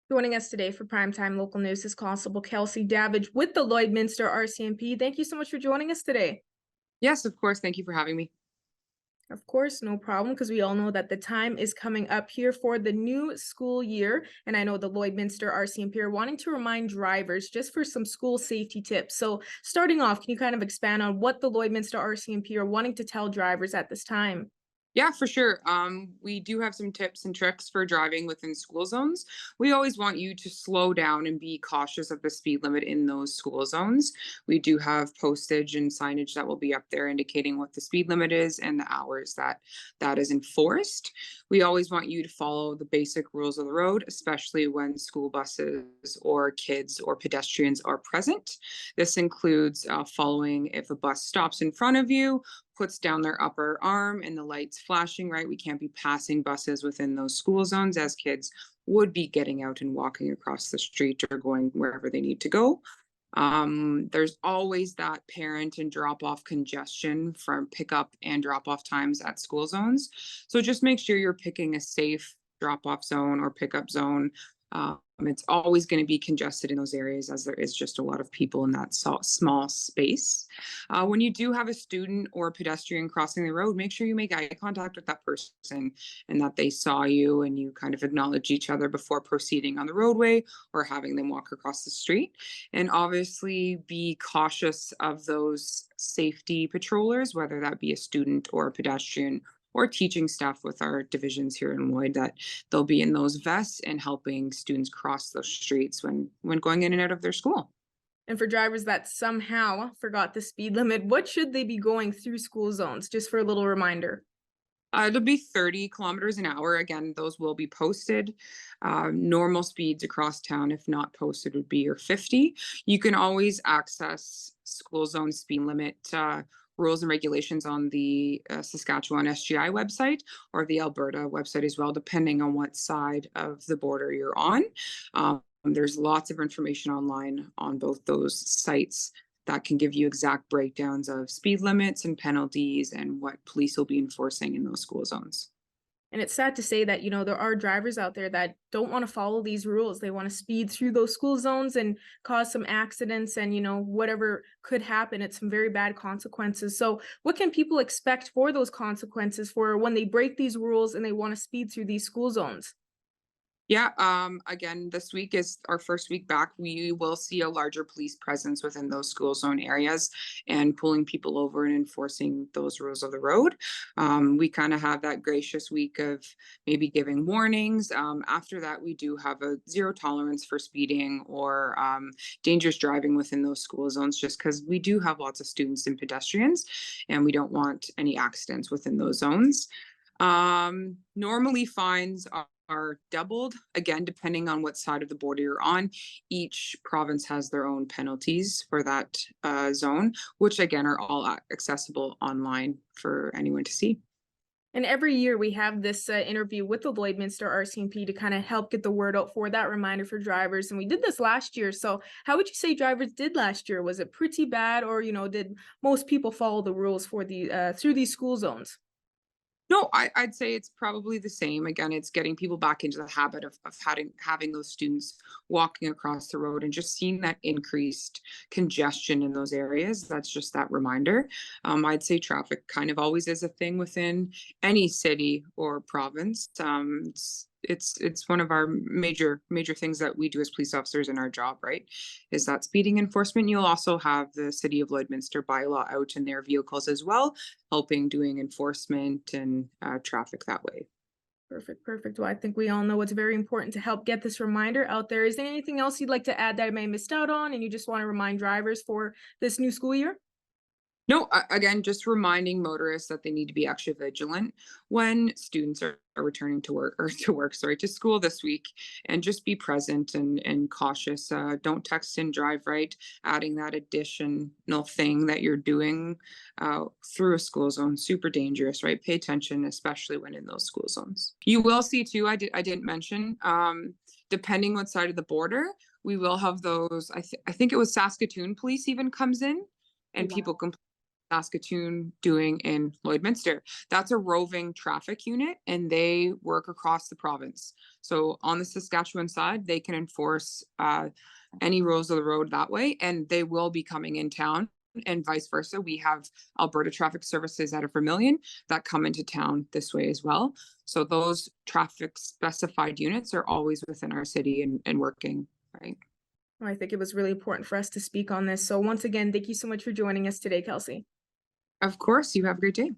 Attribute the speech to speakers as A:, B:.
A: Joining us today for Primetime Local News is Constable Kelsey Davidge with the Lloydminster RCMP. Thank you so much for joining us today.
B: Yes, of course. Thank you for having me.
A: Of course, no problem, because we all know that the time is coming up here for the new school year. And I know the Lloydminster RCMP are wanting to remind drivers just for some school safety tips. So starting off, can you kind of expand on what the Lloydminster RCMP are wanting to tell drivers at this time?
B: Yeah, for sure. We do have some tips and tricks for driving within school zones. We always want you to slow down and be cautious of the speed limit in those school zones. We do have postage and signage that will be up there indicating what the speed limit is and the hours that is enforced. We always want you to follow the basic rules of the road, especially when school buses or kids or pedestrians are present. This includes following if a bus stops in front of you, puts down their upper arm and the lights flashing, right? We can't be passing buses within those school zones as kids would be getting out and walking across the street or going wherever they need to go. There's always that parent and drop off congestion from pickup and drop off times at school zones. So just make sure you're picking a safe drop off zone or pickup zone. It's always going to be congested in those areas as there is just a lot of people in that small space. When you do have a student or a pedestrian crossing the road, make sure you make eye contact with that person and that they saw you and you kind of acknowledge each other before proceeding on the roadway or having them walk across the street. And obviously be cautious of those safety patrollers, whether that be a student or a pedestrian or teaching staff with our divisions here in Lloyd, that they'll be in those vests and helping students cross those streets when going in and out of their school.
A: And for drivers that somehow forgot the speed limit, what should they be going through school zones? Just for a little reminder.
B: It'll be 30 kilometers an hour. Again, those will be posted. Normal speeds across town, if not posted, would be your 50. You can always access school zone speed limit rules and regulations on the Saskatchewan SGI website or the Alberta website as well, depending on what side of the border you're on. There's lots of information online on both those sites that can give you exact breakdowns of speed limits and penalties and what police will be enforcing in those school zones.
A: And it's sad to say that, there are drivers out there that don't want to follow these rules. They want to speed through those school zones and cause some accidents and, whatever could happen. It's some very bad consequences. So what can people expect for those consequences for when they break these rules and they want to speed through these school zones?
B: Yeah, again, this week is our first week back. We will see a larger police presence within those school zone areas and pulling people over and enforcing those rules of the road. We kind of have that gracious week of maybe giving warnings. After that, we do have a zero tolerance for speeding or dangerous driving within those school zones, just because we do have lots of students and pedestrians, and we don't want any accidents within those zones. Normally fines are doubled, again, depending on what side of the border you're on. Each province has their own penalties for that zone, which again are all accessible online for anyone to see.
A: And every year we have this interview with the Lloydminster RCMP to kind of help get the word out for that reminder for drivers. And we did this last year. So how would you say drivers did last year? Was it pretty bad, or did most people follow the rules for the through these school zones?
B: No, I'd say it's probably the same. Again, it's getting people back into the habit of having those students walking across the road and just seeing that increased congestion in those areas. That's just that reminder. I'd say traffic kind of always is a thing within any city or province. It's one of our major things that we do as police officers in our job, right? Is that speeding enforcement. You'll also have the City of Lloydminster bylaw out in their vehicles as well, helping doing enforcement and traffic that way.
A: Perfect. Well, I think we all know it's very important to help get this reminder out there. Is there anything else you'd like to add that I may have missed out on and you just want to remind drivers for this new school year?
B: No, again, just reminding motorists that they need to be extra vigilant when students are returning to work or to school this week, and just be present and cautious. Don't text and drive, right? Adding that additional thing that you're doing through a school zone, super dangerous, right? Pay attention, especially when in those school zones. You will see too, I didn't mention, depending what side of the border, we will have those, I think it was Saskatoon police even comes in
A: Oh,
B: and
A: wow.
B: people complain Saskatoon doing in Lloydminster. That's a roving traffic unit and they work across the province. So on the Saskatchewan side, they can enforce any rules of the road that way, and they will be coming in town and vice versa. We have Alberta Traffic Services out of Vermilion that come into town this way as well. So those traffic specified units are always within our city and working, right?
A: I think it was really important for us to speak on this. So once again, thank you so much for joining us today, Kelsey.
B: Of course, you have a great day.